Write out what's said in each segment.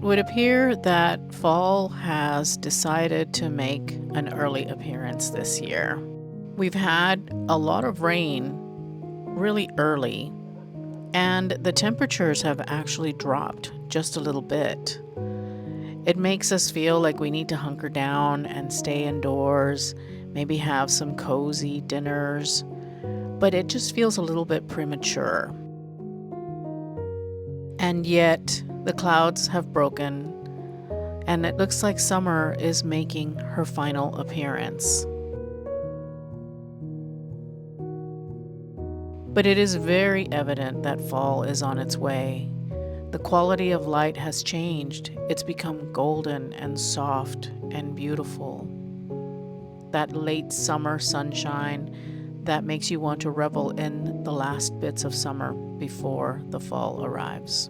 would appear that fall has decided to make an early appearance this year. We've had a lot of rain really early, and the temperatures have actually dropped just a little bit. It makes us feel like we need to hunker down and stay indoors, maybe have some cozy dinners, but it just feels a little bit premature. And yet, the clouds have broken, and it looks like summer is making her final appearance. But it is very evident that fall is on its way. The quality of light has changed. It's become golden and soft and beautiful. That late summer sunshine that makes you want to revel in the last bits of summer before the fall arrives.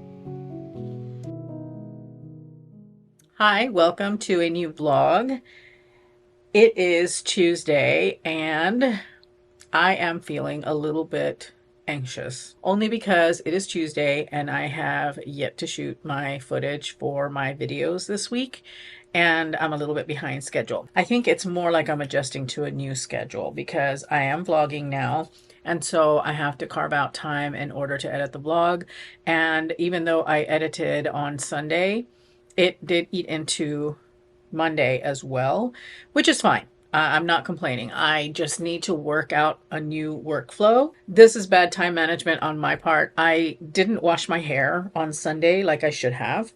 Hi, welcome to a new vlog. It is Tuesday and I am feeling a little bit anxious, only because it is Tuesday and I have yet to shoot my footage for my videos this week, and I'm a little bit behind schedule. I think it's more like I'm adjusting to a new schedule because I am vlogging now, and so I have to carve out time in order to edit the vlog. And even though I edited on Sunday, it did eat into Monday as well, which is fine. I'm not complaining. I just need to work out a new workflow. This is bad time management on my part. I didn't wash my hair on Sunday like I should have.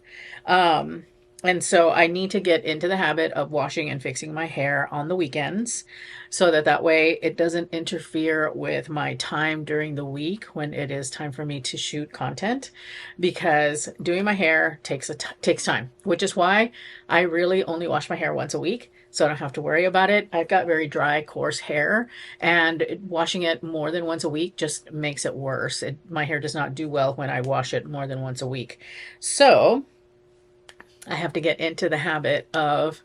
And so I need to get into the habit of washing and fixing my hair on the weekends so that way it doesn't interfere with my time during the week when it is time for me to shoot content, because doing my hair takes time, which is why I really only wash my hair once a week. So I don't have to worry about it. I've got very dry, coarse hair, and washing it more than once a week just makes it worse. My hair does not do well when I wash it more than once a week. So I have to get into the habit of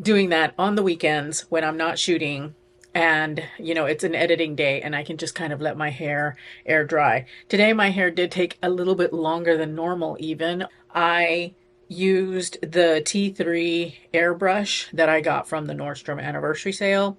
doing that on the weekends when I'm not shooting, and it's an editing day and I can just kind of let my hair air dry. Today my hair did take a little bit longer than normal even. I used the T3 airbrush that I got from the Nordstrom anniversary sale,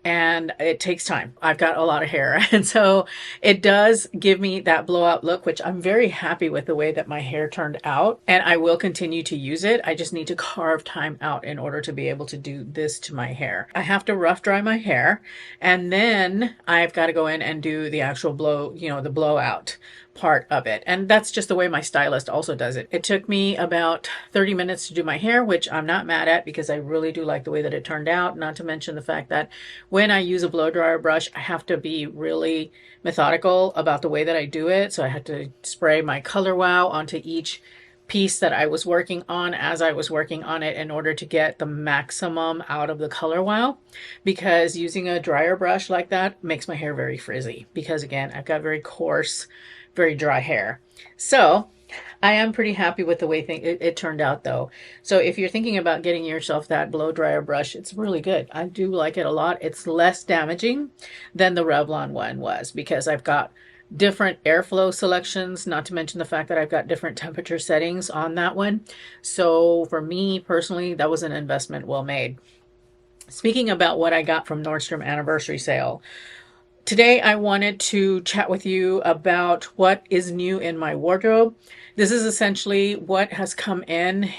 and it takes time. I've got a lot of hair, and so it does give me that blowout look, which I'm very happy with the way that my hair turned out, and I will continue to use it. I just need to carve time out in order to be able to do this to my hair. I have to rough dry my hair, and then I've got to go in and do the actual the blowout part of it. And that's just the way my stylist also does it. It took me about 30 minutes to do my hair, which I'm not mad at because I really do like the way that it turned out. Not to mention the fact that when I use a blow dryer brush, I have to be really methodical about the way that I do it. So I had to spray my Color Wow onto each piece that I was working on as I was working on it in order to get the maximum out of the Color Wow, because using a dryer brush like that makes my hair very frizzy, because again, I've got very coarse, very dry hair. So I am pretty happy with the way it turned out though. So if you're thinking about getting yourself that blow dryer brush, it's really good. I do like it a lot. It's less damaging than the Revlon one was, because I've got different airflow selections, not to mention the fact that I've got different temperature settings on that one. So for me personally, that was an investment well made. Speaking about what I got from Nordstrom anniversary sale, today I wanted to chat with you about what is new in my wardrobe. This is essentially what has come in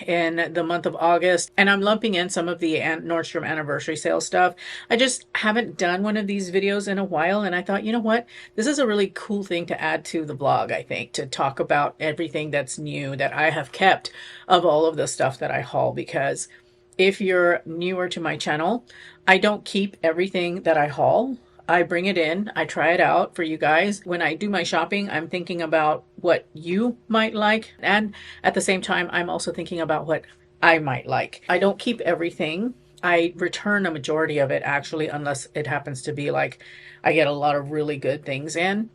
the month of August, and I'm lumping in some of the Nordstrom anniversary sale stuff. I just haven't done one of these videos in a while, and I thought, you know what? This is a really cool thing to add to the vlog, I think, to talk about everything that's new that I have kept of all of the stuff that I haul, because if you're newer to my channel, I don't keep everything that I haul. I bring it in, I try it out for you guys. When I do my shopping, I'm thinking about what you might like, and at the same time, I'm also thinking about what I might like. I don't keep everything. I return a majority of it actually, unless it happens to be like I get a lot of really good things in.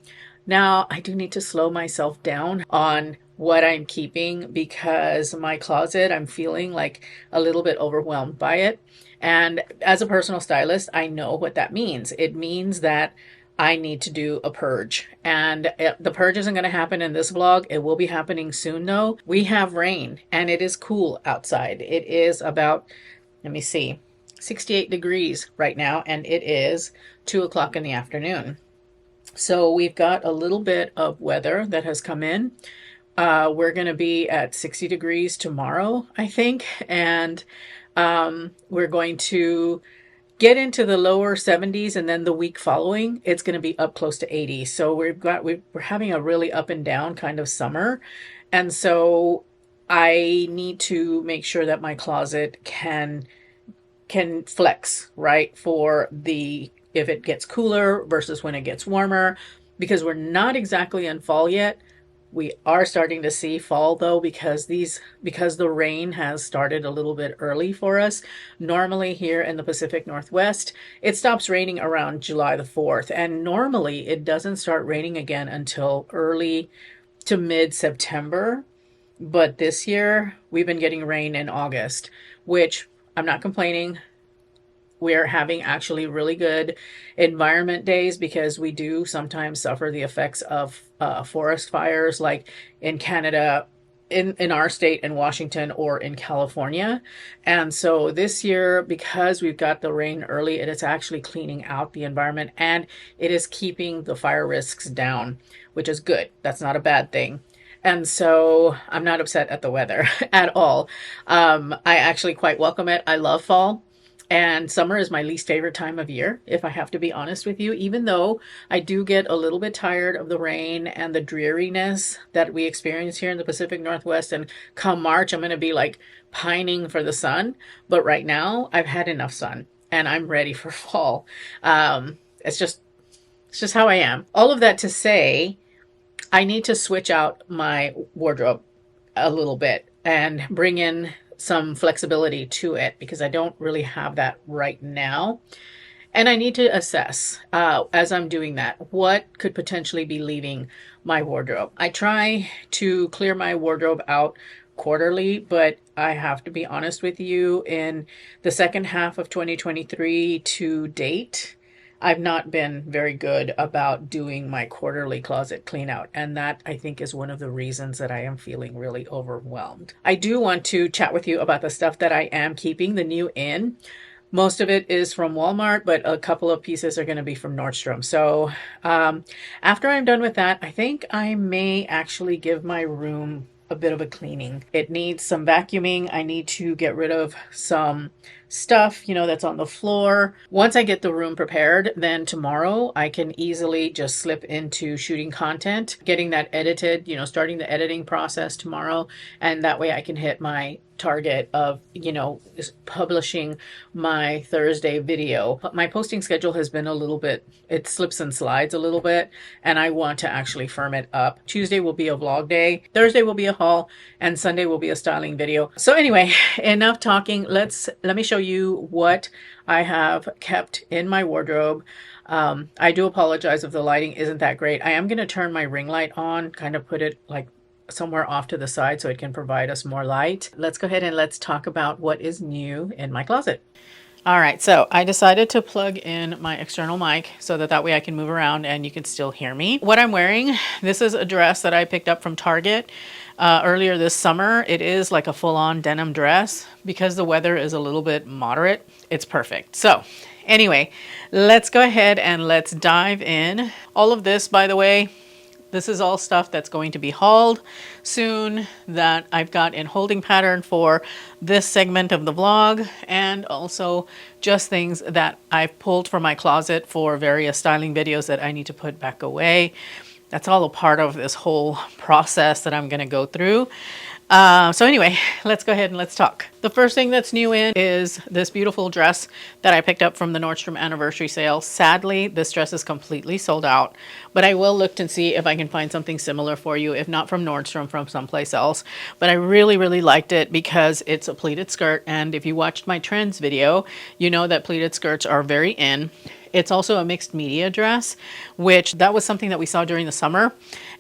Now, I do need to slow myself down on what I'm keeping, because my closet, I'm feeling like a little bit overwhelmed by it. And as a personal stylist, I know what that means. It means that I need to do a purge. And the purge isn't going to happen in this vlog. It will be happening soon though. We have rain and it is cool outside. It is about, let me see, 68 degrees right now, and it is 2 o'clock in the afternoon. So we've got a little bit of weather that has come in. We're going to be at 60 degrees tomorrow, I think. And we're going to get into the lower 70s, and then the week following it's going to be up close to 80. So we're having a really up and down kind of summer, and so I need to make sure that my closet can flex, right, for the if it gets cooler versus when it gets warmer, because we're not exactly in fall yet. We are starting to see fall though, because the rain has started a little bit early for us. Normally here in the Pacific Northwest, it stops raining around July the 4th, and normally it doesn't start raining again until early to mid-September. But this year we've been getting rain in August, which I'm not complaining. We're having actually really good environment days, because we do sometimes suffer the effects of forest fires, like in Canada, in our state, in Washington, or in California. And so this year, because we've got the rain early, it is actually cleaning out the environment, and it is keeping the fire risks down, which is good. That's not a bad thing. And so I'm not upset at the weather at all. I actually quite welcome it. I love fall. And summer is my least favorite time of year, if I have to be honest with you, even though I do get a little bit tired of the rain and the dreariness that we experience here in the Pacific Northwest. And come March, I'm going to be like pining for the sun. But right now, I've had enough sun and I'm ready for fall. It's just how I am. All of that to say, I need to switch out my wardrobe a little bit and bring in some flexibility to it, because I don't really have that right now. And I need to assess, as I'm doing that, what could potentially be leaving my wardrobe. I try to clear my wardrobe out quarterly, but I have to be honest with you, in the second half of 2023 to date, I've not been very good about doing my quarterly closet clean out. And that, I think, is one of the reasons that I am feeling really overwhelmed. I do want to chat with you about the stuff that I am keeping, the new in. Most of it is from Walmart, but a couple of pieces are going to be from Nordstrom. So after I'm done with that, I think I may actually give my room a bit of a cleaning. It needs some vacuuming. I need to get rid of some stuff, that's on the floor. Once I get the room prepared, then tomorrow I can easily just slip into shooting content, getting that edited, starting the editing process tomorrow. And that way I can hit my target of, publishing my Thursday video. But my posting schedule has been a little bit, it slips and slides a little bit, and I want to actually firm it up. Tuesday will be a vlog day, Thursday will be a haul, and Sunday will be a styling video. So anyway, enough talking. Let me show you what I have kept in my wardrobe. I do apologize if the lighting isn't that great. I am going to turn my ring light on, kind of put it like somewhere off to the side so it can provide us more light. Let's go ahead and let's talk about what is new in my closet. All right, so I decided to plug in my external mic so that way I can move around and you can still hear me. What I'm wearing, this is a dress that I picked up from Target earlier this summer. It is like a full-on denim dress. Because the weather is a little bit moderate, it's perfect. So anyway, let's go ahead and let's dive in. All of this, by the way, this is all stuff that's going to be hauled soon, that I've got in holding pattern for this segment of the vlog, and also just things that I've pulled from my closet for various styling videos that I need to put back away. That's all a part of this whole process that I'm going to go through. So anyway, let's go ahead and let's talk. The first thing that's new in is this beautiful dress that I picked up from the Nordstrom anniversary sale. Sadly, this dress is completely sold out, but I will look to see if I can find something similar for you, if not from Nordstrom, from someplace else. But I really, really liked it because it's a pleated skirt. And if you watched my trends video, you know that pleated skirts are very in. It's also a mixed media dress, which that was something that we saw during the summer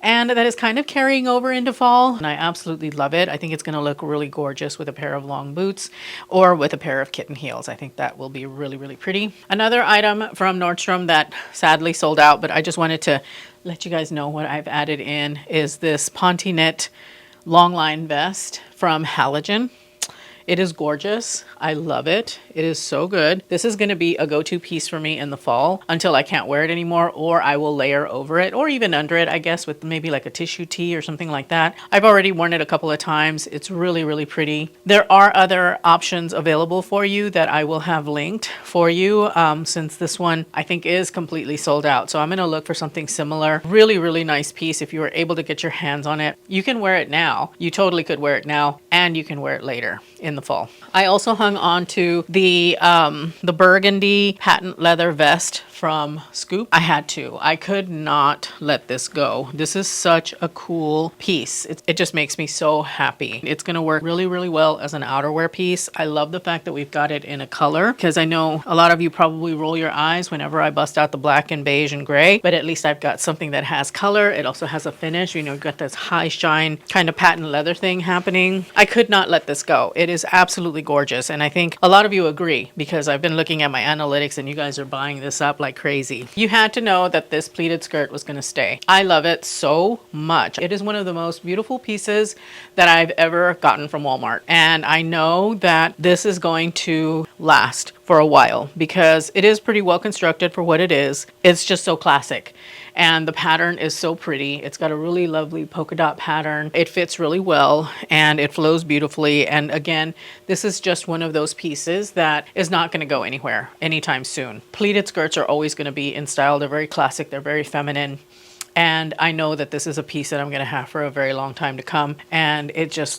and that is kind of carrying over into fall. And I absolutely love it. I think it's going to look really gorgeous with a pair of long boots or with a pair of kitten heels. I think that will be really, really pretty. Another item from Nordstrom that sadly sold out, but I just wanted to let you guys know what I've added in is this Ponte knit long line vest from Halogen. It is gorgeous. I love it. It is so good. This is going to be a go-to piece for me in the fall until I can't wear it anymore, or I will layer over it or even under it, I guess, with maybe like a tissue tee or something like that. I've already worn it a couple of times. It's really, really pretty. There are other options available for you that I will have linked for you since this one I think is completely sold out. So I'm going to look for something similar. Really, really nice piece. If you were able to get your hands on it, you can wear it now. You totally could wear it now, and you can wear it later in the fall. I also hung on to the burgundy patent leather vest from Scoop. I had to. I could not let this go. This is such a cool piece. It just makes me so happy. It's going to work really, really well as an outerwear piece. I love the fact that we've got it in a color, because I know a lot of you probably roll your eyes whenever I bust out the black and beige and gray, but at least I've got something that has color. It also has a finish. You know, you've got this high shine kind of patent leather thing happening. I could not let this go. It is absolutely gorgeous. And I think a lot of you agree, because I've been looking at my analytics and you guys are buying this up like crazy. You had to know that this pleated skirt was going to stay. I love it so much. It is one of the most beautiful pieces that I've ever gotten from Walmart. And I know that this is going to last for a while because it is pretty well constructed for what it is. It's just so classic. And the pattern is so pretty. It's got a really lovely polka dot pattern. It fits really well and it flows beautifully. And again, this is just one of those pieces that is not going to go anywhere anytime soon. Pleated skirts are always going to be in style. They're very classic. They're very feminine. And I know that this is a piece that I'm going to have for a very long time to come. And it's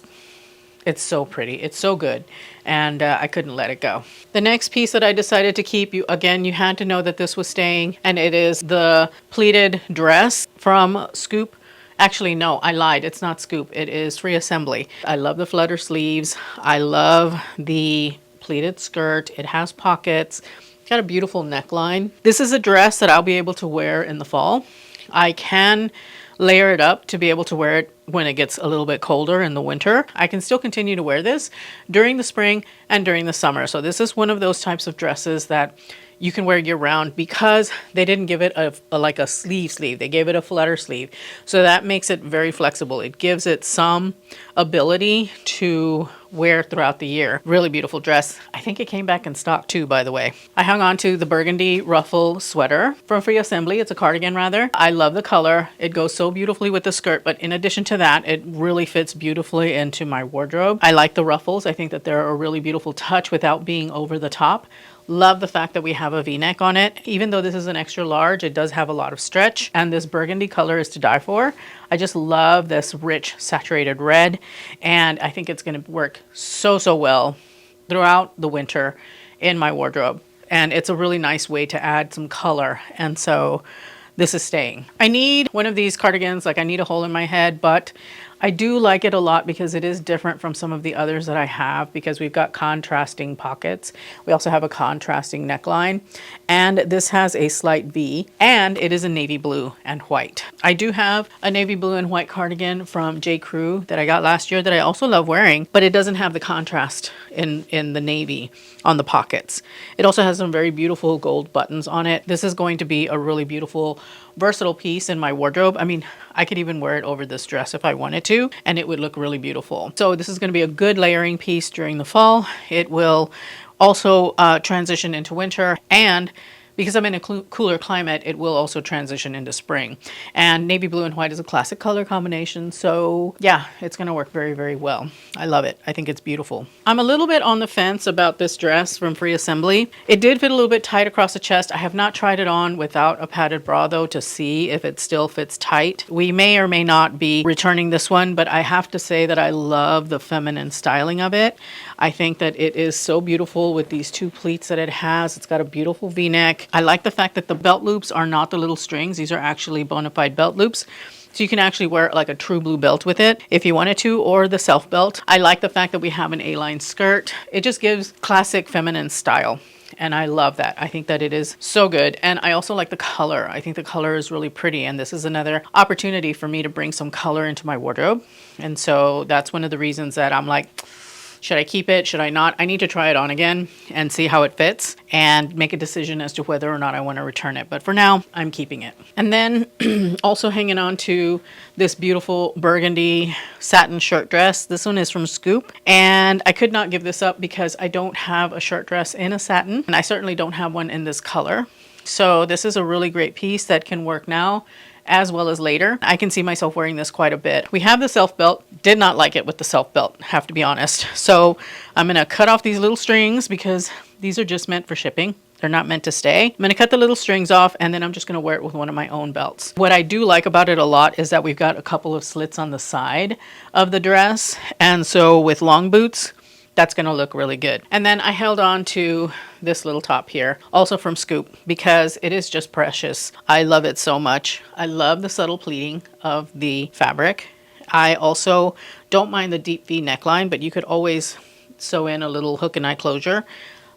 so pretty. It's so good. And I couldn't let it go. The next piece that I decided to keep, you had to know that this was staying. And it is the pleated dress from Scoop. Actually, no, I lied. It's not Scoop. It is Free Assembly. I love the flutter sleeves. I love the pleated skirt. It has pockets. It's got a beautiful neckline. This is a dress that I'll be able to wear in the fall. I can layer it up to be able to wear it when it gets a little bit colder in the winter. I can still continue to wear this during the spring and during the summer. So this is one of those types of dresses that you can wear year round because they didn't give it like a sleeve. They gave it a flutter sleeve. So that makes it very flexible. It gives it some ability to wear throughout the year. Really beautiful dress. I think it came back in stock too, by the way. I hung on to the burgundy ruffle sweater from Free Assembly. It's a cardigan rather. I love the color. It goes so beautifully with the skirt, but in addition to that, it really fits beautifully into my wardrobe. I like the ruffles. I think that they're a really beautiful touch without being over the top. Love the fact that we have a V-neck on it. Even though this is an extra large, it does have a lot of stretch, and this burgundy color is to die for. I just love this rich saturated red, and I think it's going to work so well throughout the winter in my wardrobe. And it's a really nice way to add some color, and so this is staying. I need one of these cardigans, like I need a hole in my head, but I do like it a lot because it is different from some of the others that I have because we've got contrasting pockets. We also have a contrasting neckline, and this has a slight V, and it is a navy blue and white. I do have a navy blue and white cardigan from J. Crew that I got last year that I also love wearing, but it doesn't have the contrast in the navy on the pockets. It also has some very beautiful gold buttons on it. This is going to be a really beautiful, versatile piece in my wardrobe. I mean, I could even wear it over this dress if I wanted to, and it would look really beautiful. So this is going to be a good layering piece during the fall. It will also transition into winter, and because I'm in a cooler climate, it will also transition into spring. And navy blue and white is a classic color combination. So yeah, it's going to work very, very well. I love it. I think it's beautiful. I'm a little bit on the fence about this dress from Free Assembly. It did fit a little bit tight across the chest. I have not tried it on without a padded bra though to see if it still fits tight. We may or may not be returning this one, but I have to say that I love the feminine styling of it. I think that it is so beautiful with these two pleats that it has. It's got a beautiful V-neck. I like the fact that the belt loops are not the little strings. These are actually bona fide belt loops. So you can actually wear like a true blue belt with it if you wanted to, or the self belt. I like the fact that we have an A-line skirt. It just gives classic feminine style. and I love that. I think that it is so good, and I also like the color. I think the color is really pretty, and this is another opportunity for me to bring some color into my wardrobe. And so that's one of the reasons that I'm like, should I keep it? Should I not? I need to try it on again and see how it fits and make a decision as to whether or not I want to return it. But for now, I'm keeping it. And then also hanging on to this beautiful burgundy satin shirt dress. This one is from Scoop. And I could not give this up because I don't have a shirt dress in a satin. And I certainly don't have one in this color. So this is a really great piece that can work now as well as later. I can see myself wearing this quite a bit. We have the self belt. Did not like it with the self belt, have to be honest. So I'm going to cut off these little strings because these are just meant for shipping. They're not meant to stay. I'm going to cut the little strings off, and then I'm just going to wear it with one of my own belts. What I do like about it a lot is that we've got a couple of slits on the side of the dress. And so with long boots, that's going to look really good. And then I held on to this little top here, also from Scoop, because it is just precious. I love it so much. I love the subtle pleating of the fabric. I also don't mind the deep V neckline, but you could always sew in a little hook and eye closure.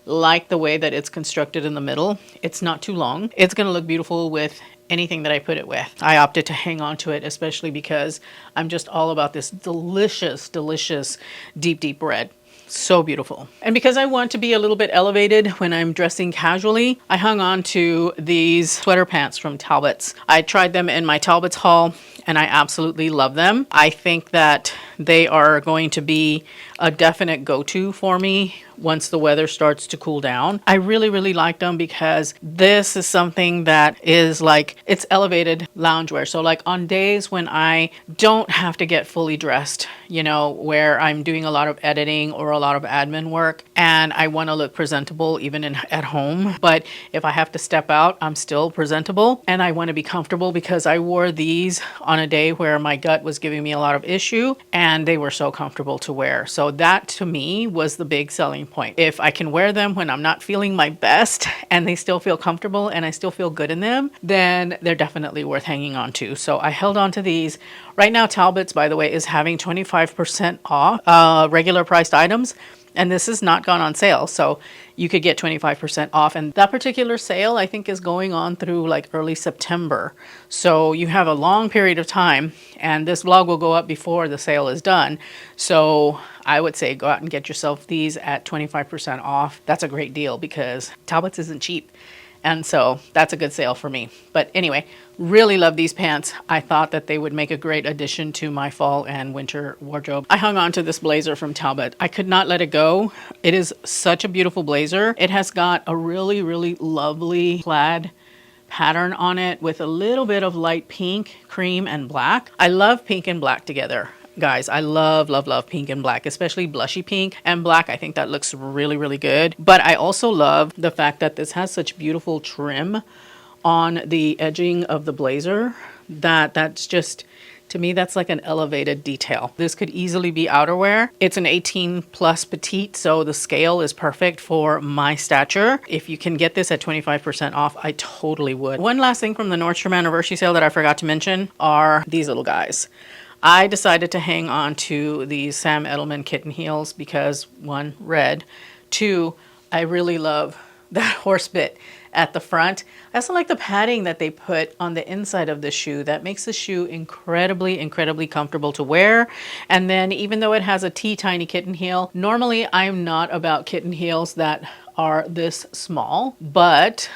Like the way that it's constructed in the middle. It's not too long. It's going to look beautiful with anything that I put it with. I opted to hang on to it, especially because I'm just all about this delicious, delicious deep red. So beautiful. And because I want to be a little bit elevated when I'm dressing casually, I hung on to these sweater pants from Talbot's. I tried them in my Talbot's haul and I absolutely love them. I think that they are going to be a definite go-to for me once the weather starts to cool down. I really like them because this is something that is like, it's elevated loungewear. So like on days when I don't have to get fully dressed, you know, where I'm doing a lot of editing or a lot of admin work and I want to look presentable even at home. But if I have to step out, I'm still presentable and I want to be comfortable because I wore these on a day where my gut was giving me a lot of issue and they were so comfortable to wear. So that to me was the big selling point. If I can wear them when I'm not feeling my best and they still feel comfortable and I still feel good in them, then they're definitely worth hanging on to. So I held on to these. Right now, Talbot's, by the way, is having 25% off regular priced items. And this has not gone on sale, so you could get 25% off. And that particular sale, I think, is going on through like early September. So you have a long period of time, and this vlog will go up before the sale is done. So I would say go out and get yourself these at 25% off. That's a great deal because Talbot's isn't cheap. And so that's a good sale for me. But anyway, really love these pants. I thought that they would make a great addition to my fall and winter wardrobe. I hung on to this blazer from Talbot. I could not let it go. It is such a beautiful blazer. It has got a really lovely plaid pattern on it with a little bit of light pink, cream, and black. I love pink and black together. Guys, I love pink and black, especially blushy pink and black. I think that looks really good. But I also love the fact that this has such beautiful trim on the edging of the blazer that's just, to me, that's like an elevated detail. This could easily be outerwear. It's an 18 plus petite, so the scale is perfect for my stature. If you can get this at 25% off, I totally would. One last thing from the Nordstrom anniversary sale that I forgot to mention are these little guys. I decided to hang on to these Sam Edelman kitten heels because one, red, two, I really love that horse bit at the front. I also like the padding that they put on the inside of the shoe. That makes the shoe incredibly comfortable to wear. And then even though it has a tiny kitten heel, normally I'm not about kitten heels that are this small, but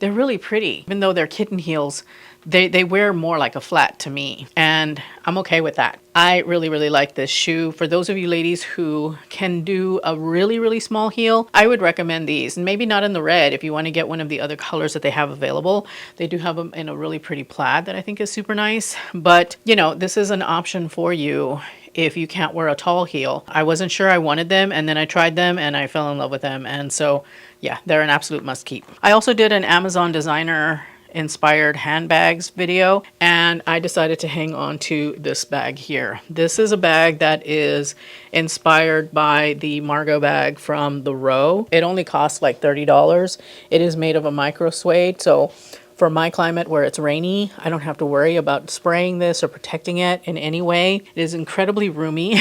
they're really pretty. Even though they're kitten heels, they wear more like a flat to me, and I'm okay with that. I really like this shoe. For those of you ladies who can do a really small heel, I would recommend these. And maybe not in the red if you want to get one of the other colors that they have available. They do have them in a really pretty plaid that I think is super nice. But, you know, this is an option for you if you can't wear a tall heel. I wasn't sure I wanted them, and then I tried them and I fell in love with them. And so, yeah, they're an absolute must keep. I also did an Amazon designer inspired handbags video, and I decided to hang on to this bag here. This is a bag that is inspired by the Margot bag from the Row. It only costs like $30. It is made of a micro suede, so For my climate where it's rainy, I don't have to worry about spraying this or protecting it in any way. It is incredibly roomy.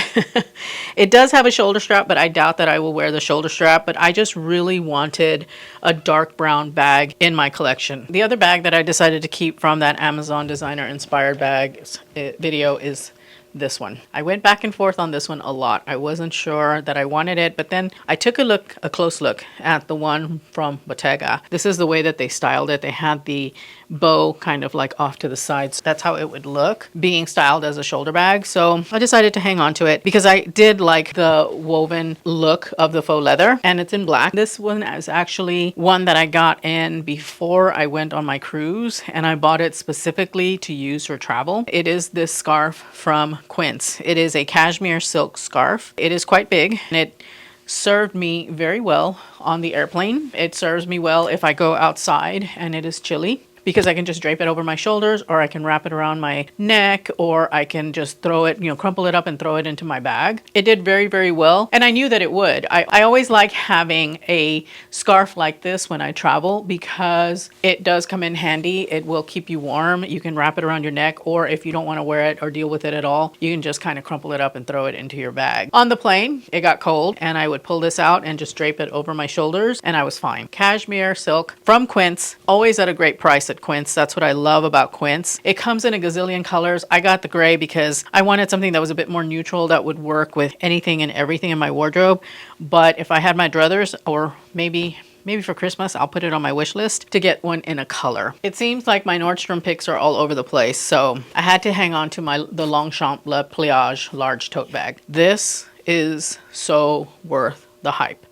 It does have a shoulder strap, but I doubt that I will wear the shoulder strap. But I just really wanted a dark brown bag in my collection. The other bag that I decided to keep from that Amazon designer inspired bag video is this one. I went back and forth on this one a lot. I wasn't sure that I wanted it, but then I took a close look at the one from Bottega. This is the way that they styled it. They had the bow kind of like off to the sides. That's how it would look being styled as a shoulder bag. So I decided to hang on to it because I did like the woven look of the faux leather, and it's in black. This one is actually one that I got in before I went on my cruise, and I bought it specifically to use for travel. It is this scarf from Quince. It is a cashmere silk scarf. It is quite big, and it served me very well on the airplane. It serves me well if I go outside and it is chilly, because I can just drape it over my shoulders, or I can wrap it around my neck, or I can just throw it, crumple it up and throw it into my bag. It did very, very well, and I knew that it would. I always like having a scarf like this when I travel because it does come in handy. It will keep you warm. You can wrap it around your neck, or if you don't want to wear it or deal with it at all, you can just kind of crumple it up and throw it into your bag. On the plane, it got cold, and I would pull this out and just drape it over my shoulders, and I was fine. Cashmere silk from Quince, always at a great price at Quince. That's what I love about Quince. It comes in a gazillion colors. I got the gray because I wanted something that was a bit more neutral that would work with anything and everything in my wardrobe. But if I had my druthers, or maybe for Christmas, I'll put it on my wish list to get one in a color. It seems like my Nordstrom picks are all over the place, so I had to hang on to the Longchamp Le Pliage large tote bag. This is so worth the hype.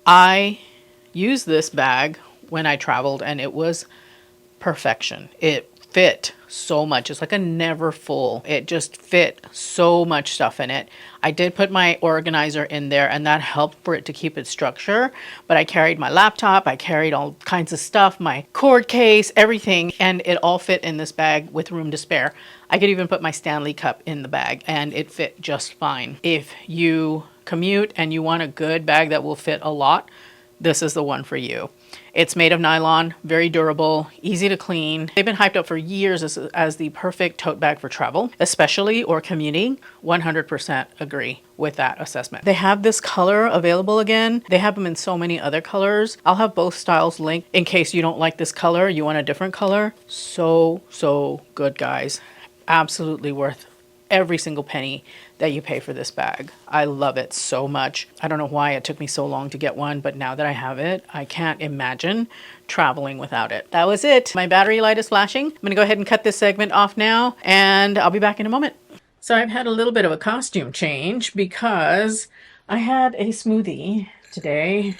I used this bag when I traveled, and it was perfection. It fit so much. It's like a never full. It just fit so much stuff in it. I did put my organizer in there, and that helped for it to keep its structure, but I carried my laptop, I carried all kinds of stuff, my cord case, everything, and it all fit in this bag with room to spare. I could even put my Stanley cup in the bag, and it fit just fine. If you commute and you want a good bag that will fit a lot, this is the one for you. It's made of nylon, very durable, easy to clean. They've been hyped up for years as the perfect tote bag for travel, especially or commuting. 100% agree with that assessment. They have this color available again. They have them in so many other colors. I'll have both styles linked in case you don't like this color, you want a different color. So good, guys. Absolutely worth every single penny that you pay for this bag. I love it so much. I don't know why it took me so long to get one, but now that I have it, I can't imagine traveling without it. That was it. My battery light is flashing. I'm gonna go ahead and cut this segment off now, and I'll be back in a moment. So I've had a little bit of a costume change because I had a smoothie today,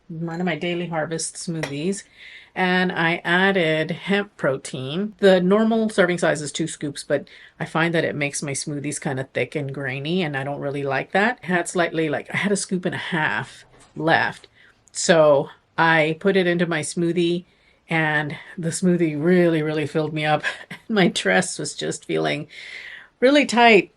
one of my daily harvest smoothies, and I added hemp protein. The normal serving size is 2 scoops, but I find that it makes my smoothies kind of thick and grainy, and I don't really like that. I had I had a scoop and a half left. So I put it into my smoothie, and the smoothie really, really filled me up. My dress was just feeling really tight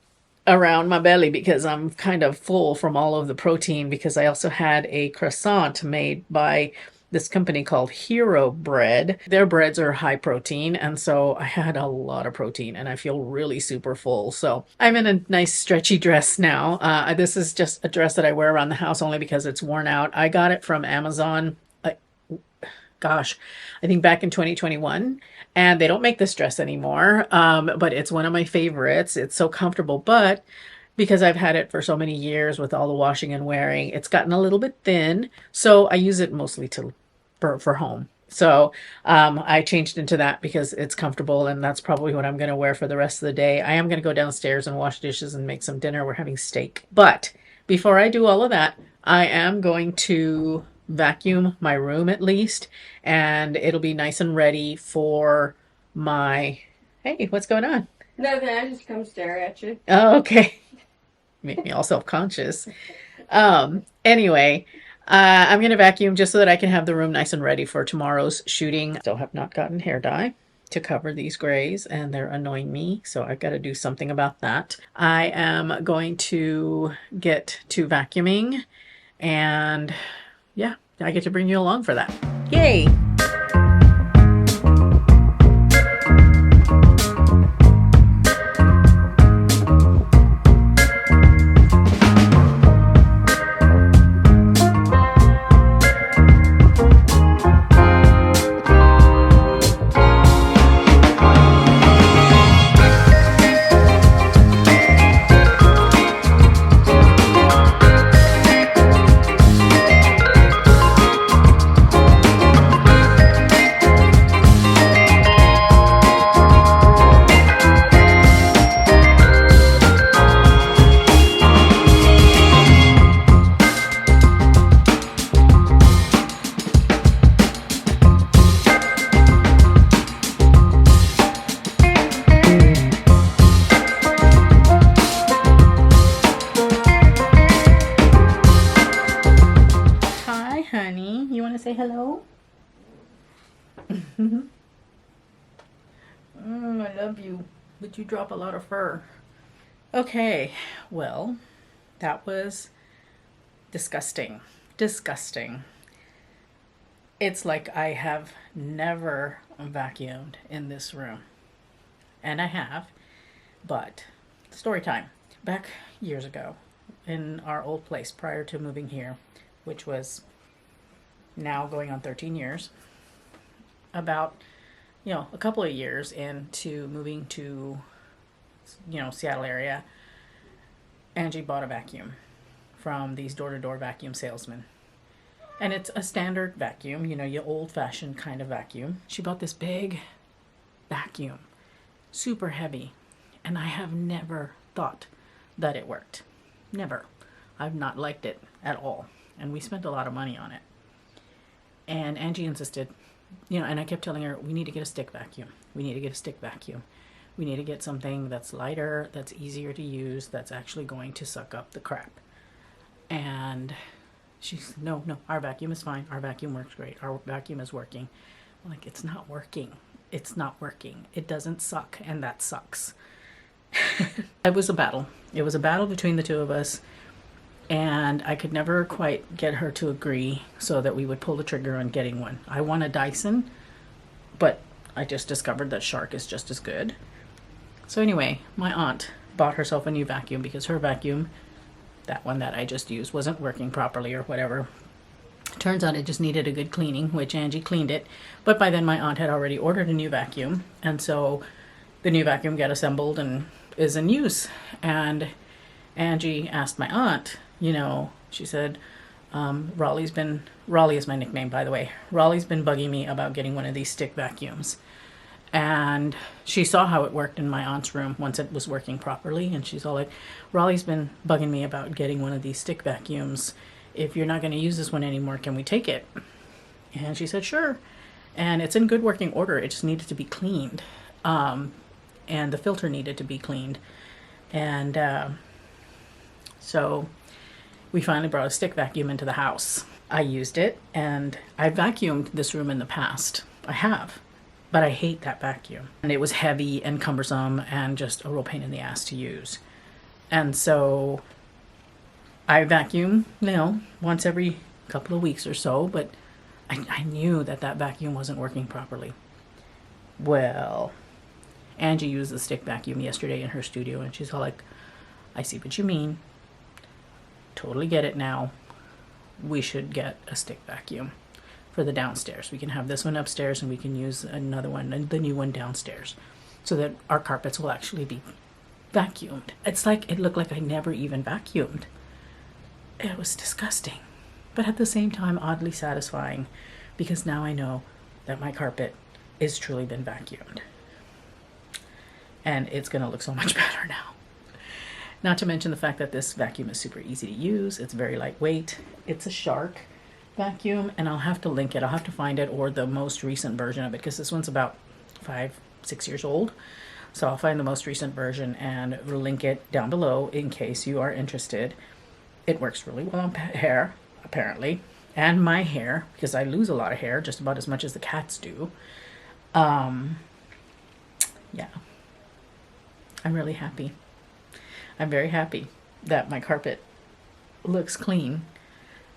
around my belly because I'm kind of full from all of the protein, because I also had a croissant made by this company called Hero Bread. Their breads are high protein, and so I had a lot of protein, and I feel really super full. So I'm in a nice stretchy dress now. This is just a dress that I wear around the house only because it's worn out. I got it from Amazon, I think back in 2021, and they don't make this dress anymore, but it's one of my favorites. It's so comfortable, but because I've had it for so many years with all the washing and wearing, it's gotten a little bit thin, so I use it mostly for home. So I changed into that because it's comfortable, and that's probably what I'm going to wear for the rest of the day. I am going to go downstairs and wash dishes and make some dinner. We're having steak. But before I do all of that, I am going to vacuum my room at least, and it'll be nice and ready for my... Hey, what's going on? Nothing, I just come stare at you. Oh, okay. Make me all self-conscious. Anyway, I'm going to vacuum just so that I can have the room nice and ready for tomorrow's shooting. Still have not gotten hair dye to cover these grays, and they're annoying me, so I've got to do something about that. I am going to get to vacuuming, and yeah, I get to bring you along for that. Yay! say hello? I love you, but you drop a lot of fur. Okay, well, that was disgusting. Disgusting. It's like I have never vacuumed in this room. And I have, but story time. Back years ago, in our old place prior to moving here, which was now going on 13 years, about, a couple of years into moving to, Seattle area, Angie bought a vacuum from these door-to-door vacuum salesmen. And it's a standard vacuum, your old-fashioned kind of vacuum. She bought this big vacuum, super heavy, and I have never thought that it worked. Never. I've not liked it at all. And we spent a lot of money on it. And Angie insisted, and I kept telling her, we need to get a stick vacuum. We need to get a stick vacuum. We need to get something that's lighter, that's easier to use, that's actually going to suck up the crap. And she said, no, our vacuum is fine. Our vacuum works great. Our vacuum is working. I'm like, it's not working. It's not working. It doesn't suck, and that sucks. It was a battle. It was a battle between the two of us, and I could never quite get her to agree so that we would pull the trigger on getting one. I want a Dyson, but I just discovered that Shark is just as good. So anyway, my aunt bought herself a new vacuum because her vacuum, that one that I just used, wasn't working properly or whatever. Turns out it just needed a good cleaning, which Angie cleaned it. But by then my aunt had already ordered a new vacuum, and so the new vacuum got assembled and is in use. And Angie asked my aunt, she said, Raleigh is my nickname, by the way. Raleigh's been bugging me about getting one of these stick vacuums. And she saw how it worked in my aunt's room once it was working properly. And she's all like, Raleigh's been bugging me about getting one of these stick vacuums. If you're not going to use this one anymore, can we take it? And she said, sure. And it's in good working order. It just needed to be cleaned. And the filter needed to be cleaned. And so we finally brought a stick vacuum into the house. I used it, and I vacuumed this room in the past. I have. But I hate that vacuum. And it was heavy and cumbersome and just a real pain in the ass to use. And so I vacuum, once every couple of weeks or so, but I knew that vacuum wasn't working properly. Well, Angie used the stick vacuum yesterday in her studio, and she's all like, I see what you mean. Totally get it now. We should get a stick vacuum for the downstairs. We can have this one upstairs, and we can use another one, the new one downstairs, so that our carpets will actually be vacuumed. It's like it looked like I never even vacuumed. It was disgusting, but at the same time oddly satisfying, because now I know that my carpet is truly been vacuumed, and it's gonna look so much better now. Not to mention the fact that this vacuum is super easy to use. It's very lightweight. It's a Shark vacuum, and I'll have to link it. I'll have to find it, or the most recent version of it, because this one's about 5-6 years old. So I'll find the most recent version and link it down below in case you are interested. It works really well on hair, apparently, and my hair, because I lose a lot of hair, just about as much as the cats do. Yeah, I'm really happy. I'm very happy that my carpet looks clean,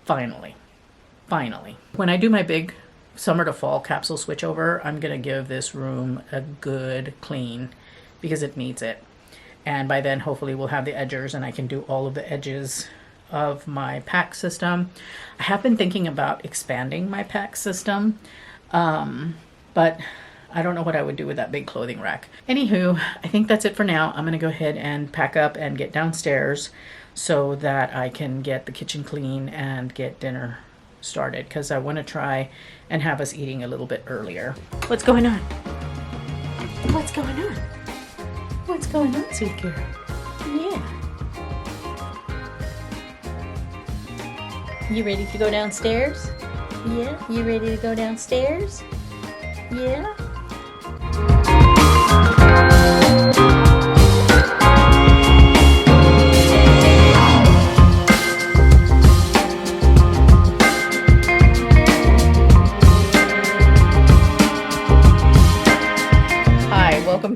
finally. When I do my big summer to fall capsule switchover, I'm going to give this room a good clean because it needs it. And by then, hopefully, we'll have the edgers and I can do all of the edges of my pack system. I have been thinking about expanding my pack system, but I don't know what I would do with that big clothing rack. Anywho, I think that's it for now. I'm going to go ahead and pack up and get downstairs so that I can get the kitchen clean and get dinner started, because I want to try and have us eating a little bit earlier. What's going on? What's going on? What's going on, sweet girl? Yeah. You ready to go downstairs? Yeah? You ready to go downstairs? Yeah?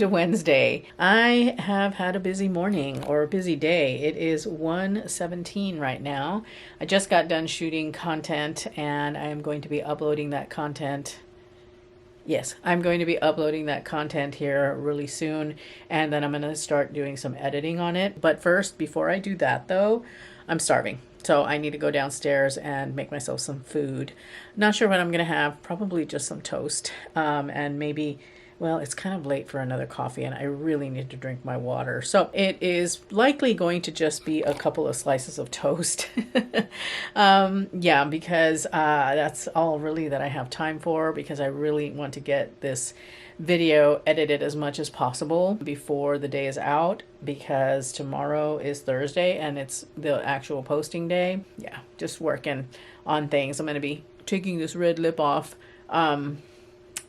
to Wednesday. I have had a busy morning or a busy day. It is 1:17 right now. I just got done shooting content and I am going to be uploading that content. Yes, I'm going to be uploading that content here really soon, and then I'm going to start doing some editing on it. But first, before I do that though, I'm starving. So I need to go downstairs and make myself some food. Not sure what I'm going to have, probably just some toast, and maybe, well, it's kind of late for another coffee and I really need to drink my water. So it is likely going to just be a couple of slices of toast. Yeah, because that's all really that I have time for, because I really want to get this video edited as much as possible before the day is out, because tomorrow is Thursday and it's the actual posting day. Yeah, just working on things. I'm going to be taking this red lip off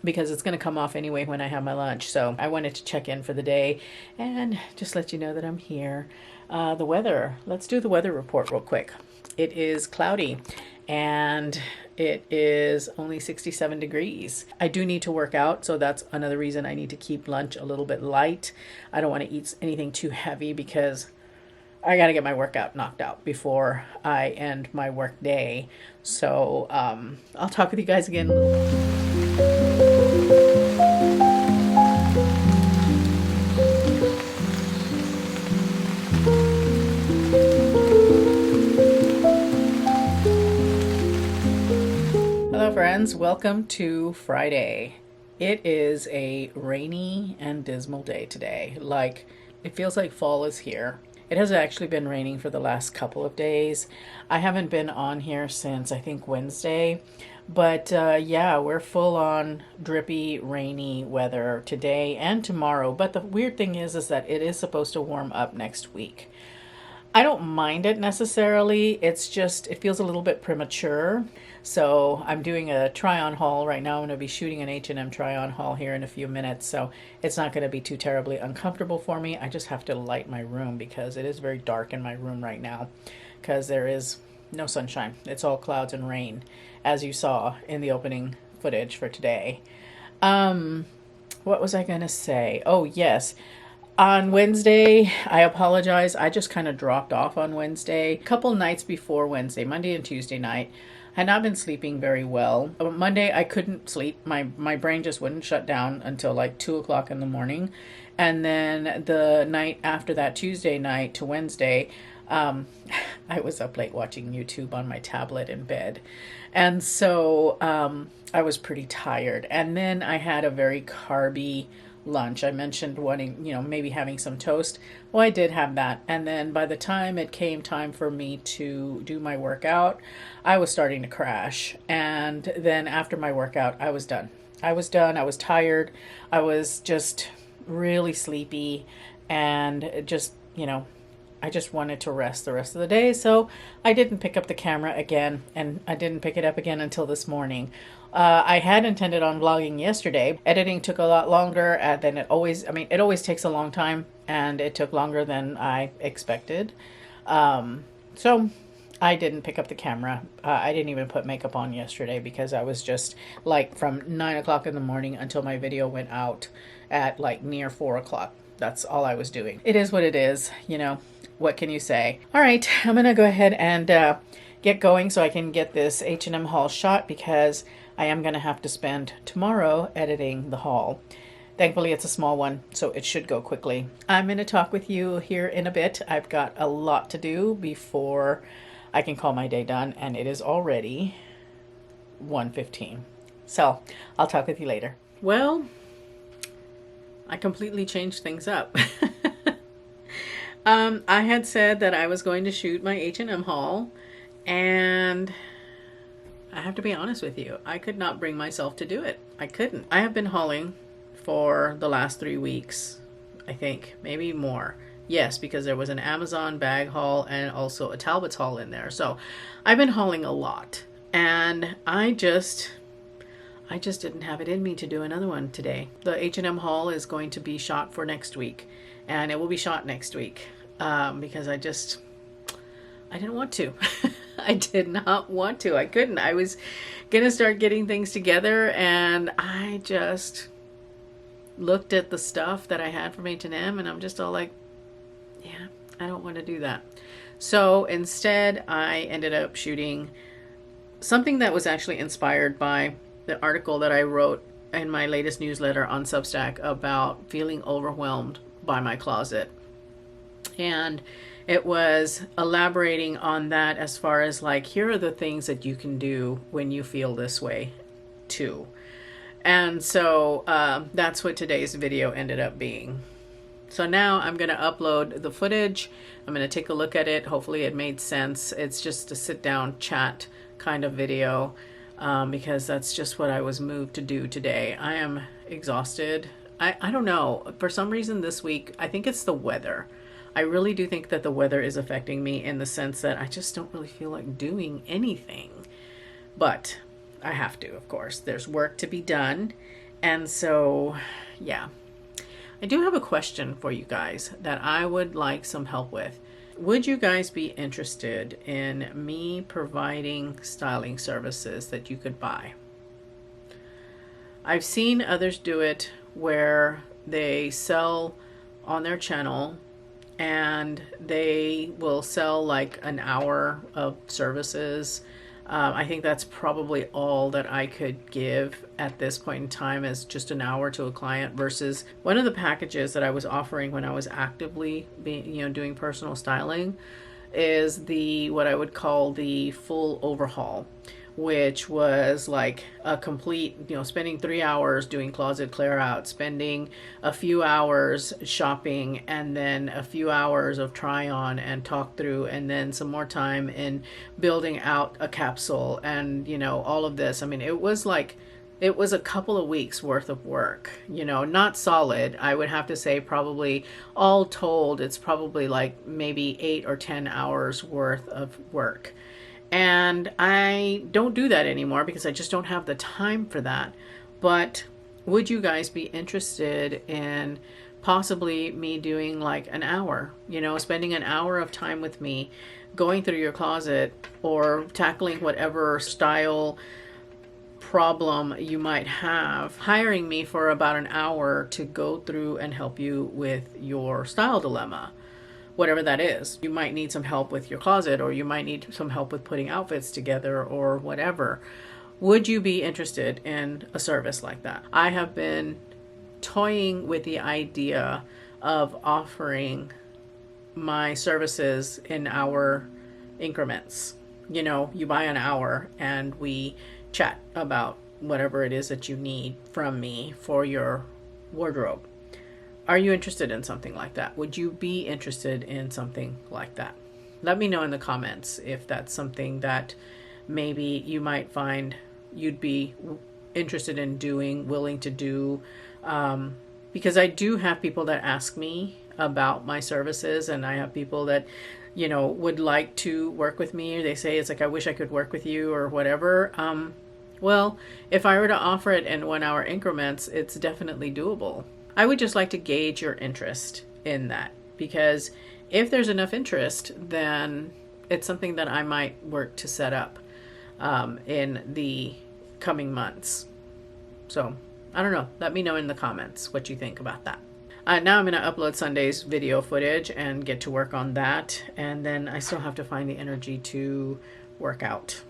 because it's going to come off anyway when I have my lunch. So I wanted to check in for the day and just let you know that I'm here. The weather, let's do the weather report real quick. It is cloudy and it is only 67 degrees. I do need to work out, so that's another reason I need to keep lunch a little bit light. I don't want to eat anything too heavy because I got to get my workout knocked out before I end my work day. So I'll talk with you guys again a little bit. Hello friends, welcome to Friday. It is a rainy and dismal day today. Like, it feels like fall is here. It has actually been raining for the last couple of days. I haven't been on here since I think Wednesday, but yeah, we're full on drippy, rainy weather today and tomorrow. But the weird thing is that it is supposed to warm up next week. I don't mind it necessarily. It's just, it feels a little bit premature. So I'm doing a try-on haul right now. I'm going to be shooting an H&M try-on haul here in a few minutes. So it's not going to be too terribly uncomfortable for me. I just have to light my room because it is very dark in my room right now because there is no sunshine. It's all clouds and rain, as you saw in the opening footage for today. What was I going to say? Oh, yes. On Wednesday, I apologize. I just kind of dropped off on Wednesday. A couple nights before Wednesday, Monday and Tuesday night, I had not been sleeping very well. Monday, I couldn't sleep. My brain just wouldn't shut down until like 2 o'clock in the morning. And then the night after that, Tuesday night to Wednesday, I was up late watching YouTube on my tablet in bed. And so I was pretty tired. And then I had a very carby lunch. I mentioned wanting, maybe having some toast. Well, I did have that. And then by the time it came time for me to do my workout, I was starting to crash. And then after my workout, I was done. I was tired. I was just really sleepy and just, I just wanted to rest the rest of the day. So I didn't pick up the camera again, and I didn't pick it up again until this morning. I had intended on vlogging yesterday. Editing took a lot longer than it always, it always takes a long time, and it took longer than I expected. So I didn't pick up the camera. I didn't even put makeup on yesterday because I was just like from 9 o'clock in the morning until my video went out at like near 4 o'clock. That's all I was doing. It is what it is, what can you say? All right, I'm gonna go ahead and get going so I can get this H&M haul shot, because I am going to have to spend tomorrow editing the haul. Thankfully, it's a small one, so it should go quickly. I'm going to talk with you here in a bit. I've got a lot to do before I can call my day done, and it is already 1:15. So I'll talk with you later. Well, I completely changed things up. I had said that I was going to shoot my H&M haul, and I have to be honest with you, I could not bring myself to do it. I couldn't. I have been hauling for the last 3 weeks, I think, maybe more. Yes, because there was an Amazon bag haul and also a Talbot's haul in there. So I've been hauling a lot, and I just didn't have it in me to do another one today. The H&M haul is going to be shot for next week, and it will be shot next week because I didn't want to. I did not want to. I couldn't. I was going to start getting things together, and I just looked at the stuff that I had from H&M and I'm just all like, yeah, I don't want to do that. So instead, I ended up shooting something that was actually inspired by the article that I wrote in my latest newsletter on Substack about feeling overwhelmed by my closet. And it was elaborating on that as far as like, here are the things that you can do when you feel this way too. And so that's what today's video ended up being. So now I'm going to upload the footage. I'm going to take a look at it. Hopefully it made sense. It's just a sit down chat kind of video because that's just what I was moved to do today. I am exhausted. I don't know. For some reason this week, I think it's the weather. I really do think that the weather is affecting me in the sense that I just don't really feel like doing anything. But I have to, of course. There's work to be done. And so, yeah. I do have a question for you guys that I would like some help with. Would you guys be interested in me providing styling services that you could buy? I've seen others do it where they sell on their channel and they will sell like an hour of services. I think that's probably all that I could give at this point in time, as just an hour to a client, versus one of the packages that I was offering when I was actively doing personal styling is the what I would call the full overhaul, which was like a complete, spending 3 hours doing closet clear out, spending a few hours shopping, and then a few hours of try on and talk through, and then some more time in building out a capsule and, all of this. I mean, it was a couple of weeks worth of work, not solid. I would have to say probably all told, it's probably like maybe 8 or 10 hours worth of work. And I don't do that anymore because I just don't have the time for that. But would you guys be interested in possibly me doing like an hour, spending an hour of time with me, going through your closet or tackling whatever style problem you might have, hiring me for about an hour to go through and help you with your style dilemma? Whatever that is. You might need some help with your closet, or you might need some help with putting outfits together, or whatever. Would you be interested in a service like that? I have been toying with the idea of offering my services in hour increments. You buy an hour and we chat about whatever it is that you need from me for your wardrobe. Are you interested in something like that? Would you be interested in something like that? Let me know in the comments if that's something that maybe you might find you'd be interested in doing, willing to do. Because I do have people that ask me about my services, and I have people that, would like to work with me, or they say, it's like, I wish I could work with you or whatever. Well, if I were to offer it in 1 hour increments, it's definitely doable. I would just like to gauge your interest in that, because if there's enough interest, then it's something that I might work to set up in the coming months. So I don't know. Let me know in the comments what you think about that. Now I'm going to upload Sunday's video footage and get to work on that. And then I still have to find the energy to work out.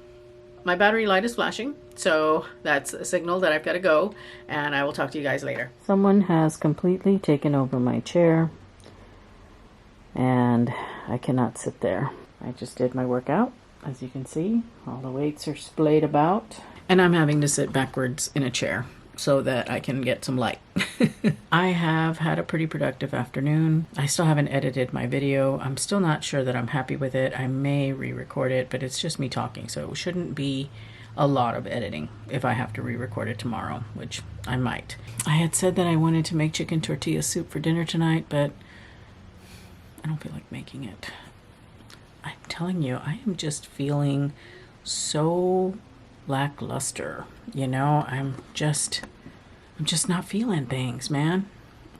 My battery light is flashing, so that's a signal that I've got to go, and I will talk to you guys later. Someone has completely taken over my chair, and I cannot sit there. I just did my workout. As you can see, all the weights are splayed about, and I'm having to sit backwards in a chair so that I can get some light. I have had a pretty productive afternoon. I still haven't edited my video. I'm still not sure that I'm happy with it. I may re-record it, but it's just me talking, so it shouldn't be a lot of editing if I have to re-record it tomorrow, which I might. I had said that I wanted to make chicken tortilla soup for dinner tonight, but I don't feel like making it. I'm telling you, I am just feeling so lackluster. I'm just not feeling things, man.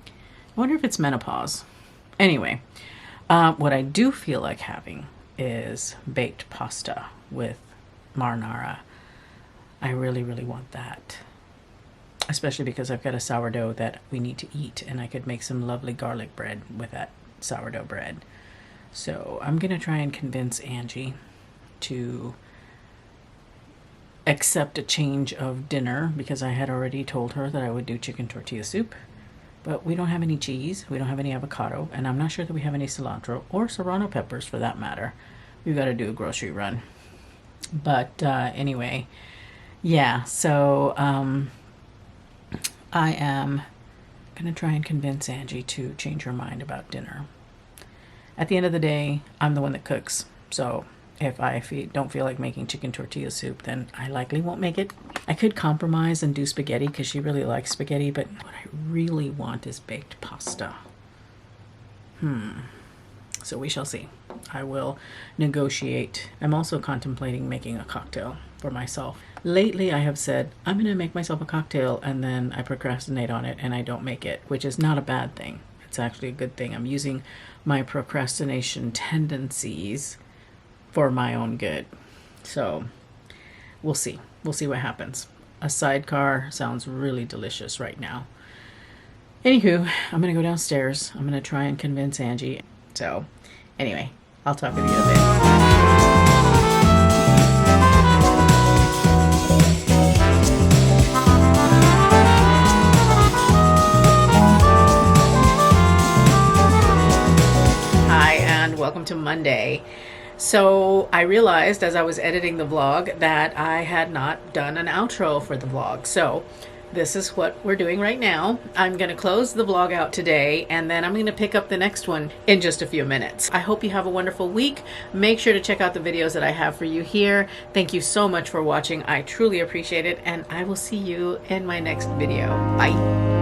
I wonder if it's menopause. Anyway, what I do feel like having is baked pasta with marinara. I really, really want that. especially because I've got a sourdough that we need to eat, and I could make some lovely garlic bread with that sourdough bread. So I'm going to try and convince Angie to accept a change of dinner, because I had already told her that I would do chicken tortilla soup. But we don't have any cheese, we don't have any avocado, and I'm not sure that we have any cilantro or serrano peppers for that matter. We've got to do a grocery run. But anyway, yeah, so I am going to try and convince Angie to change her mind about dinner. At the end of the day, I'm the one that cooks. So if I don't feel like making chicken tortilla soup, then I likely won't make it. I could compromise and do spaghetti because she really likes spaghetti, but what I really want is baked pasta. So we shall see. I will negotiate. I'm also contemplating making a cocktail for myself. Lately, I have said, I'm going to make myself a cocktail, and then I procrastinate on it and I don't make it, which is not a bad thing. It's actually a good thing. I'm using my procrastination tendencies for my own good. So we'll see. We'll see what happens. A sidecar sounds really delicious right now. Anywho, I'm going to go downstairs. I'm going to try and convince Angie. So anyway, I'll talk with you in a bit. Hi, and welcome to Monday. So I realized as I was editing the vlog that I had not done an outro for the vlog. So this is what we're doing right now. I'm going to close the vlog out today, and then I'm going to pick up the next one in just a few minutes. I hope you have a wonderful week. Make sure to check out the videos that I have for you here. Thank you so much for watching. I truly appreciate it, and I will see you in my next video. Bye.